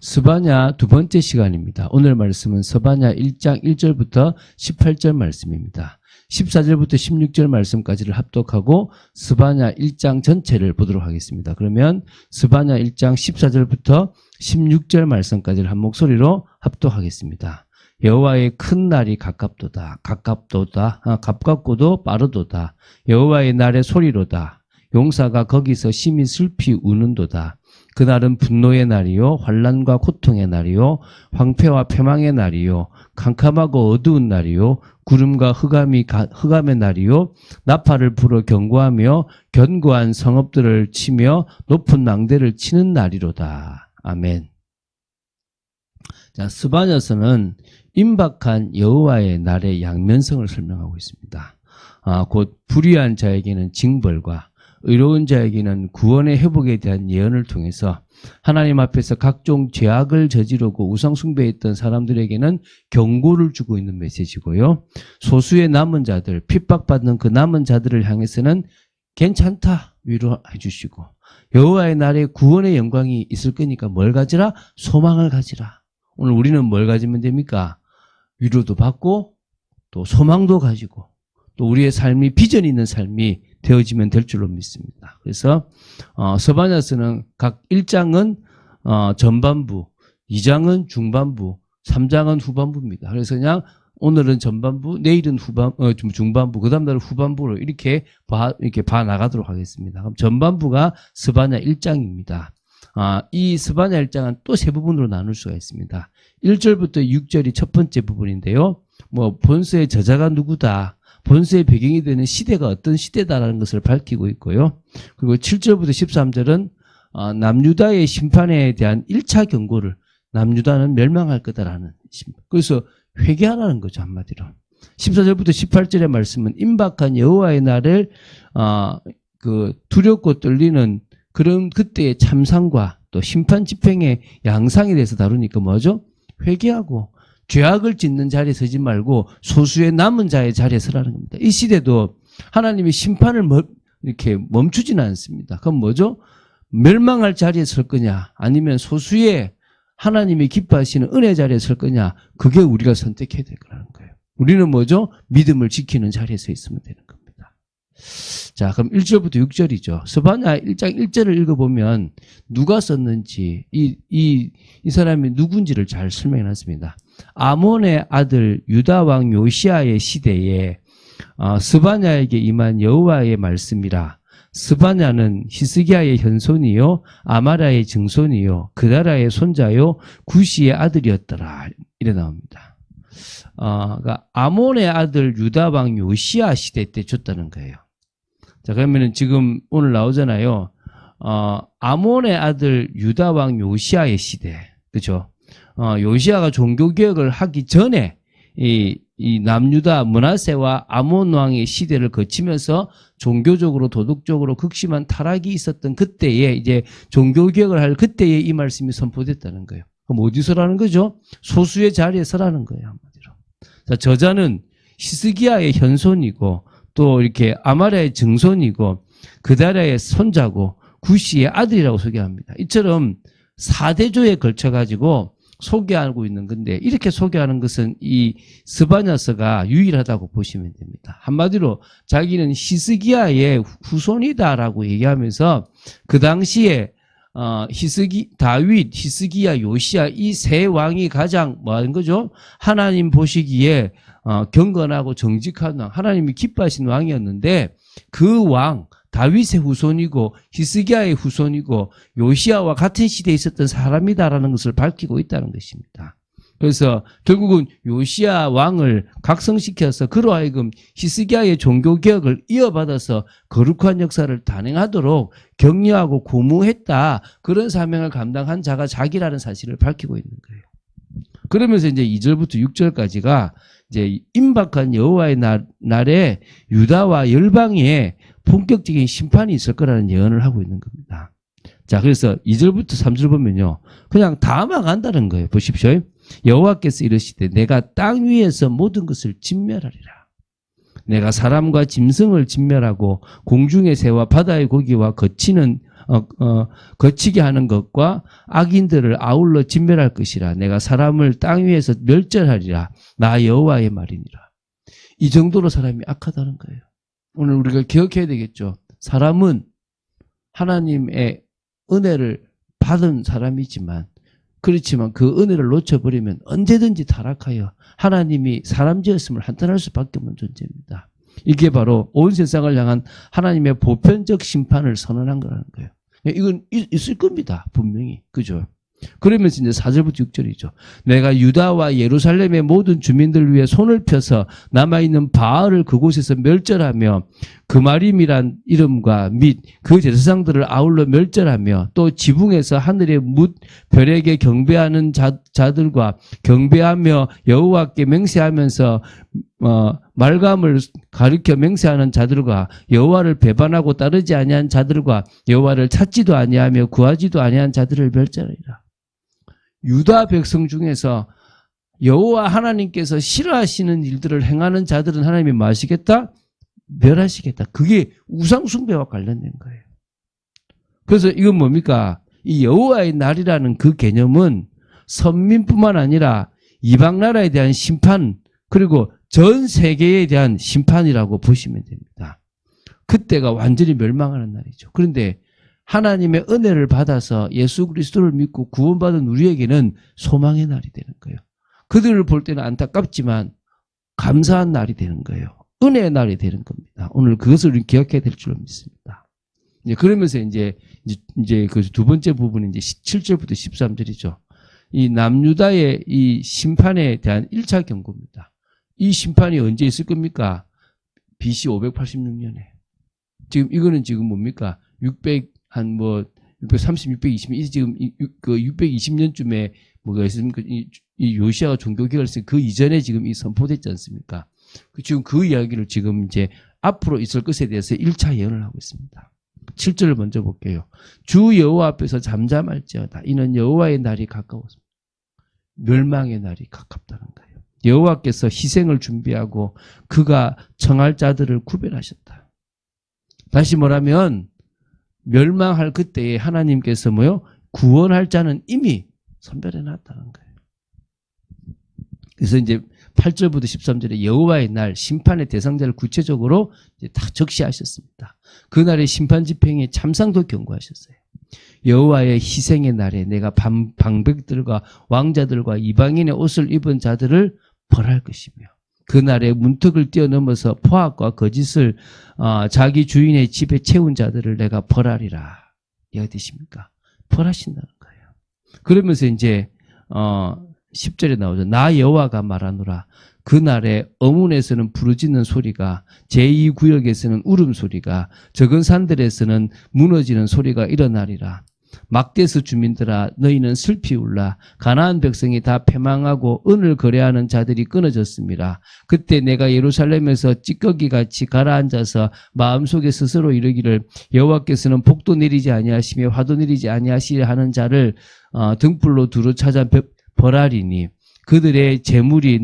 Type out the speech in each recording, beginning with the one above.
스바냐 두 번째 시간입니다. 오늘 말씀은 스바냐 1장 1절부터 18절 말씀입니다. 14절부터 16절 말씀까지를 합독하고 스바냐 1장 전체를 보도록 하겠습니다. 그러면 스바냐 1장 14절부터 16절 말씀까지를 한 목소리로 합독하겠습니다. 여호와의 큰 날이 가깝도다. 가깝고도 빠르도다. 여호와의 날의 소리로다. 용사가 거기서 심히 슬피 우는도다. 그날은 분노의 날이요 환난과 고통의 날이요 황폐와 패망의 날이요 캄캄하고 어두운 날이요 구름과 흑암의 날이요 나팔을 불어 경고하며 견고한 성읍들을 치며 높은 망대를 치는 날이로다. 아멘. 자, 스바냐서는 임박한 여호와의 날의 양면성을 설명하고 있습니다. 곧 불의한 자에게는 징벌과 의로운 자에게는 구원의 회복에 대한 예언을 통해서 하나님 앞에서 각종 죄악을 저지르고 우상숭배했던 사람들에게는 경고를 주고 있는 메시지고요. 소수의 남은 자들, 핍박받는 그 남은 자들을 향해서는 괜찮다 위로해 주시고 여호와의 날에 구원의 영광이 있을 거니까 뭘 가지라? 소망을 가지라. 오늘 우리는 뭘 가지면 됩니까? 위로도 받고 또 소망도 가지고 또 우리의 삶이 비전 있는 삶이 되어지면 될 줄로 믿습니다. 그래서 스바냐서는 각 1장은 전반부, 2장은 중반부, 3장은 후반부입니다. 그래서 그냥 오늘은 전반부, 내일은 중반부, 그 다음 날은 후반부로 이렇게 봐 나가도록 하겠습니다. 그럼 전반부가 스바냐 1장입니다. 이 스바냐 1장은 또 세 부분으로 나눌 수가 있습니다. 1절부터 6절이 첫 번째 부분인데요. 본서의 저자가 누구다. 본서의 배경이 되는 시대가 어떤 시대다라는 것을 밝히고 있고요. 그리고 7절부터 13절은 남유다의 심판에 대한 1차 경고를 남유다는 멸망할 거다라는 그래서 회개하라는 거죠. 한마디로. 14절부터 18절의 말씀은 임박한 여호와의 날을 두렵고 떨리는 그런 그때의 참상과 또 심판 집행의 양상에 대해서 다루니까 뭐죠? 회개하고 죄악을 짓는 자리에 서지 말고 소수의 남은 자의 자리에 서라는 겁니다. 이 시대도 하나님의 심판을 이렇게 멈추지는 않습니다. 그럼 뭐죠? 멸망할 자리에 설 거냐 아니면 소수의 하나님이 기뻐하시는 은혜 자리에 설 거냐 그게 우리가 선택해야 될 거라는 거예요. 우리는 뭐죠? 믿음을 지키는 자리에 서 있으면 되는 겁니다. 자, 그럼 1절부터 6절이죠. 스바냐 1장 1절을 읽어보면 누가 썼는지 이 사람이 누군지를 잘 설명해 놨습니다. 아몬의 아들 유다 왕 요시아의 시대에 스바냐에게 임한 여호와의 말씀이라. 스바냐는 히스기야의 현손이요 아마라의 증손이요 그다라의 손자요 구시의 아들이었더라. 이래 나옵니다. 그러니까 아몬의 아들 유다 왕 요시아 시대 때 줬다는 거예요. 자, 그러면은 지금 오늘 나오잖아요. 아몬의 아들 유다 왕 요시아의 시대. 그죠? 요시아가 종교개혁을 하기 전에 이 남유다 므낫세와 아몬 왕의 시대를 거치면서 종교적으로 도덕적으로 극심한 타락이 있었던 그때에 이제 종교개혁을 할 그때에 이 말씀이 선포됐다는 거예요. 그럼 어디서라는 거죠? 소수의 자리에 서라는 거예요. 한마디로. 자, 저자는 히스기야의 현손이고 또 이렇게 아마랴의 증손이고 그다라의 손자고 구시의 아들이라고 소개합니다. 이처럼 4대조에 걸쳐가지고 소개하고 있는 건데 이렇게 소개하는 것은 이 스바냐서가 유일하다고 보시면 됩니다. 한마디로 자기는 히스기야의 후손이다라고 얘기하면서 그 당시에 다윗, 히스기야, 요시야 이 세 왕이 가장 뭐 하는 거죠? 하나님 보시기에 경건하고 정직한 왕, 하나님이 기뻐하신 왕이었는데 그 왕, 다윗의 후손이고 히스기야의 후손이고 요시야와 같은 시대에 있었던 사람이다라는 것을 밝히고 있다는 것입니다. 그래서 결국은 요시야 왕을 각성시켜서 그로 하여금 히스기야의 종교개혁을 이어받아서 거룩한 역사를 단행하도록 격려하고 고무했다. 그런 사명을 감당한 자가 자기라는 사실을 밝히고 있는 거예요. 그러면서 이제 2절부터 6절까지가 이제 임박한 여호와의 날에 유다와 열방에 본격적인 심판이 있을 거라는 예언을 하고 있는 겁니다. 자, 그래서 2절부터 3절 보면요. 그냥 다 망한다는 거예요. 보십시오. 여호와께서 이르시되 내가 땅 위에서 모든 것을 진멸하리라. 내가 사람과 짐승을 진멸하고 공중의 새와 바다의 고기와 거치는 거치게 하는 것과 악인들을 아울러 진멸할 것이라. 내가 사람을 땅 위에서 멸절하리라. 나 여호와의 말이니라. 이 정도로 사람이 악하다는 거예요. 오늘 우리가 기억해야 되겠죠. 사람은 하나님의 은혜를 받은 사람이지만, 그렇지만 그 은혜를 놓쳐버리면 언제든지 타락하여 하나님이 사람 지었음을 한탄할 수밖에 없는 존재입니다. 이게 바로 온 세상을 향한 하나님의 보편적 심판을 선언한 거라는 거예요. 이건 있을 겁니다. 분명히. 그죠? 그러면서 이제 4절부터 6절이죠. 내가 유다와 예루살렘의 모든 주민들 위해 손을 펴서 남아있는 바알을 그곳에서 멸절하며 그마림이란 이름과 및 그 제사장들을 아울러 멸절하며 또 지붕에서 하늘의 뭇 별에게 경배하는 자들과 경배하며 여호와께 맹세하면서 말감을 가리켜 맹세하는 자들과 여호와를 배반하고 따르지 아니한 자들과 여호와를 찾지도 아니하며 구하지도 아니한 자들을 멸절하리라. 유다 백성 중에서 여호와 하나님께서 싫어하시는 일들을 행하는 자들은 하나님이 뭐 하시겠다? 멸하시겠다. 그게 우상 숭배와 관련된 거예요. 그래서 이건 뭡니까? 이 여호와의 날이라는 그 개념은 선민뿐만 아니라 이방 나라에 대한 심판, 그리고 전 세계에 대한 심판이라고 보시면 됩니다. 그때가 완전히 멸망하는 날이죠. 그런데 하나님의 은혜를 받아서 예수 그리스도를 믿고 구원받은 우리에게는 소망의 날이 되는 거예요. 그들을 볼 때는 안타깝지만 감사한 날이 되는 거예요. 은혜의 날이 되는 겁니다. 오늘 그것을 기억해야 될 줄로 믿습니다. 이제 그러면서 이제 그 두 번째 부분은 이제 7절부터 13절이죠. 이 남유다의 이 심판에 대한 1차 경고입니다. 이 심판이 언제 있을 겁니까? BC 586년에. 지금 이거는 지금 뭡니까? 630, 620, 지금 그 620년쯤에 뭐가 있습니까? 이 요시아가 종교개혁을 했을 그 이전에 지금 이 선포됐지 않습니까? 지금 그 이야기를 지금 이제 앞으로 있을 것에 대해서 1차 예언을 하고 있습니다. 7절을 먼저 볼게요. 주 여호와 앞에서 잠잠할지어다. 이는 여호와의 날이 가까웠습니다. 멸망의 날이 가깝다는 거예요. 여호와께서 희생을 준비하고 그가 청할 자들을 구별하셨다. 다시 말하면 멸망할 그때에 하나님께서 뭐요? 구원할 자는 이미 선별해 놨다는 거예요. 그래서 이제 8절부터 13절에 여호와의 날, 심판의 대상자를 구체적으로 이제 다 적시하셨습니다. 그날의 심판 집행에 참상도 경고하셨어요. 여호와의 희생의 날에 내가 방백들과 왕자들과 이방인의 옷을 입은 자들을 벌할 것이며 그날에 문턱을 뛰어넘어서 포악과 거짓을 자기 주인의 집에 채운 자들을 내가 벌하리라. 이해가 되십니까? 벌하신다는 거예요. 그러면서 이제 10절에 나오죠. 나 여호와가 말하노라. 그날에 어문에서는 부르짖는 소리가, 제2구역에서는 울음소리가, 적은 산들에서는 무너지는 소리가 일어나리라. 막대스 주민들아 너희는 슬피 울라. 가나안 백성이 다 패망하고 은을 거래하는 자들이 끊어졌습니다. 그때 내가 예루살렘에서 찌꺼기같이 가라앉아서 마음속에 스스로 이르기를 여호와께서는 복도 내리지 아니하시며 화도 내리지 아니하시려 하는 자를 등불로 두루 찾아 벌하리니 그들의 재물이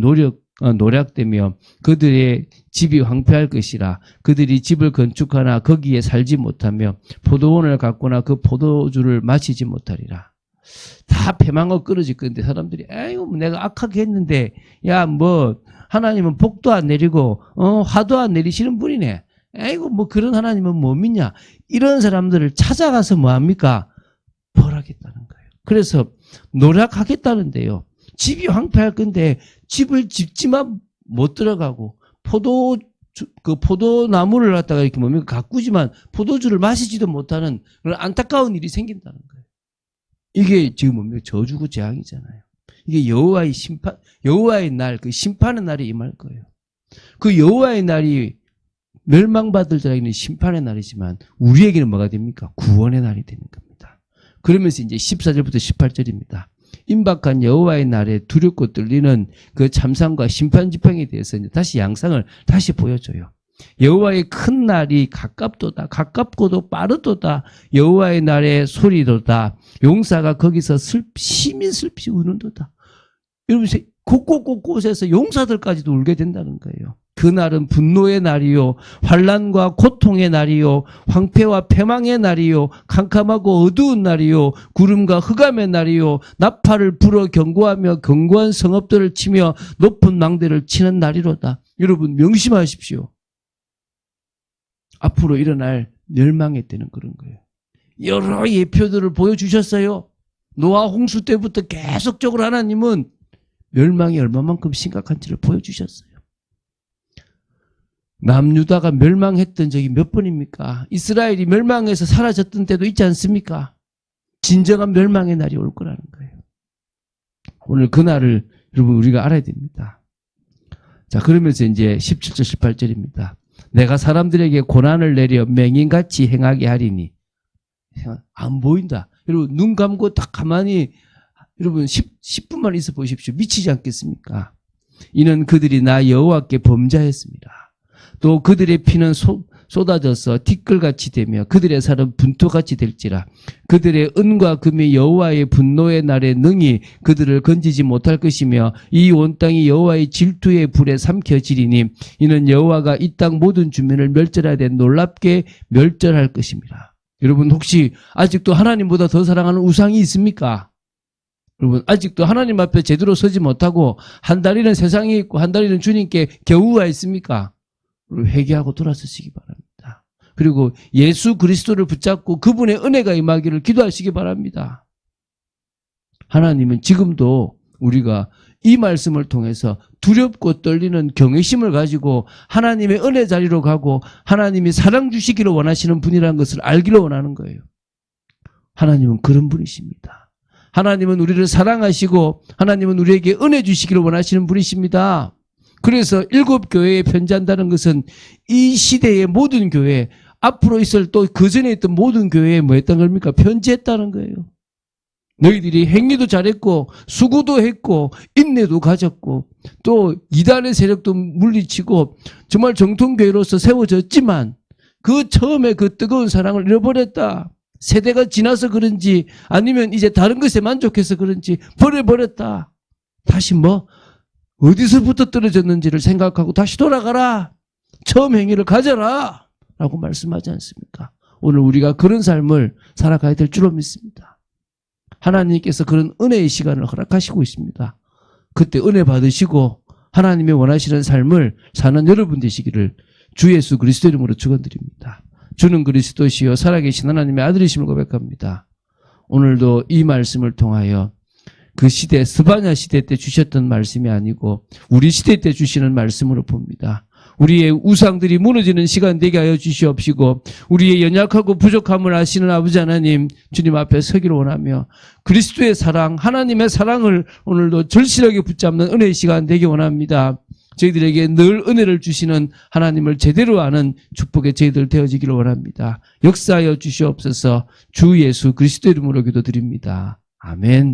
노략되며 그들의 집이 황폐할 것이라. 그들이 집을 건축하나 거기에 살지 못하며 포도원을 갖거나 그 포도주를 마시지 못하리라. 다 패망하고 끊어질 건데 사람들이 아이고 내가 악하게 했는데 야 뭐 하나님은 복도 안 내리고 화도 안 내리시는 분이네. 아이고 뭐 그런 하나님은 뭐 믿냐. 이런 사람들을 찾아가서 뭐합니까? 벌하겠다는 거예요. 그래서 노력하겠다는데요. 집이 황폐할 건데 집을 짓지만 못 들어가고 포도나무를 갖다가 이렇게 뭡니까 가꾸지만 포도주를 마시지도 못하는 그런 안타까운 일이 생긴다는 거예요. 이게 지금 뭡니까 저주고 재앙이잖아요. 이게 여호와의 심판, 여호와의 날, 그 심판의 날이 임할 거예요. 그 여호와의 날이 멸망받을 자에게는 심판의 날이지만 우리에게는 뭐가 됩니까? 구원의 날이 되는 겁니다. 그러면서 이제 14절부터 18절입니다. 임박한 여호와의 날에 두렵고 떨리는 그 참상과 심판 집행에 대해서 이제 다시 양상을 다시 보여줘요. 여호와의 큰 날이 가깝도다. 가깝고도 빠르도다. 여호와의 날의 소리도다. 용사가 거기서 심히 슬피 우는도다. 여러분 곳곳곳곳에서 용사들까지도 울게 된다는 거예요. 그날은 분노의 날이요 환난과 고통의 날이요 황폐와 패망의 날이요 캄캄하고 어두운 날이요 구름과 흑암의 날이요 나팔을 불어 경고하며 견고한 성읍들을 치며 높은 망대를 치는 날이로다. 여러분 명심하십시오. 앞으로 일어날 멸망의 때는 그런 거예요. 여러 예표들을 보여주셨어요. 노아 홍수 때부터 계속적으로 하나님은 멸망이 얼마만큼 심각한지를 보여주셨어요. 남유다가 멸망했던 적이 몇 번입니까? 이스라엘이 멸망해서 사라졌던 때도 있지 않습니까? 진정한 멸망의 날이 올 거라는 거예요. 오늘 그날을 여러분 우리가 알아야 됩니다. 자, 그러면서 이제 17절 18절입니다. 내가 사람들에게 고난을 내려 맹인같이 행하게 하리니. 안 보인다. 여러분 눈 감고 딱 가만히 여러분 10분만 있어 보십시오. 미치지 않겠습니까? 이는 그들이 나 여호와께 범죄했습니다. 또 그들의 피는 쏟아져서 티끌같이 되며 그들의 살은 분토같이 될지라. 그들의 은과 금이 여호와의 분노의 날에 능히 그들을 건지지 못할 것이며 이 온 땅이 여호와의 질투의 불에 삼켜지리니 이는 여호와가 이 땅 모든 주민을 멸절하되 놀랍게 멸절할 것입니다. 여러분 혹시 아직도 하나님보다 더 사랑하는 우상이 있습니까? 여러분 아직도 하나님 앞에 제대로 서지 못하고 한 다리는 세상에 있고 한 다리는 주님께 겨우 와 있습니까? 회개하고 돌아서시기 바랍니다. 그리고 예수 그리스도를 붙잡고 그분의 은혜가 임하기를 기도하시기 바랍니다. 하나님은 지금도 우리가 이 말씀을 통해서 두렵고 떨리는 경외심을 가지고 하나님의 은혜 자리로 가고 하나님이 사랑 주시기를 원하시는 분이라는 것을 알기를 원하는 거예요. 하나님은 그런 분이십니다. 하나님은 우리를 사랑하시고 하나님은 우리에게 은혜 주시기를 원하시는 분이십니다. 그래서 7교회에 편지한다는 것은 이 시대의 모든 교회, 앞으로 있을 또 그전에 있던 모든 교회에 뭐 했던 겁니까? 편지했다는 거예요. 너희들이 행위도 잘했고 수고도 했고 인내도 가졌고 또 이단의 세력도 물리치고 정말 정통교회로서 세워졌지만 그 처음에 그 뜨거운 사랑을 잃어버렸다. 세대가 지나서 그런지 아니면 이제 다른 것에 만족해서 그런지 버려버렸다. 다시 어디서부터 떨어졌는지를 생각하고 다시 돌아가라. 처음 행위를 가져라. 라고 말씀하지 않습니까? 오늘 우리가 그런 삶을 살아가야 될 줄로 믿습니다. 하나님께서 그런 은혜의 시간을 허락하시고 있습니다. 그때 은혜 받으시고 하나님의 원하시는 삶을 사는 여러분 되시기를 주 예수 그리스도 이름으로 축원드립니다. 주는 그리스도시요 살아계신 하나님의 아들이심을 고백합니다. 오늘도 이 말씀을 통하여 그 시대 스바냐 시대 때 주셨던 말씀이 아니고 우리 시대 때 주시는 말씀으로 봅니다. 우리의 우상들이 무너지는 시간 되게 하여 주시옵시고 우리의 연약하고 부족함을 아시는 아버지 하나님 주님 앞에 서기를 원하며 그리스도의 사랑 하나님의 사랑을 오늘도 절실하게 붙잡는 은혜의 시간 되게 원합니다. 저희들에게 늘 은혜를 주시는 하나님을 제대로 아는 축복의 저희들 되어지기를 원합니다. 역사하여 주시옵소서. 주 예수 그리스도 이름으로 기도드립니다. 아멘.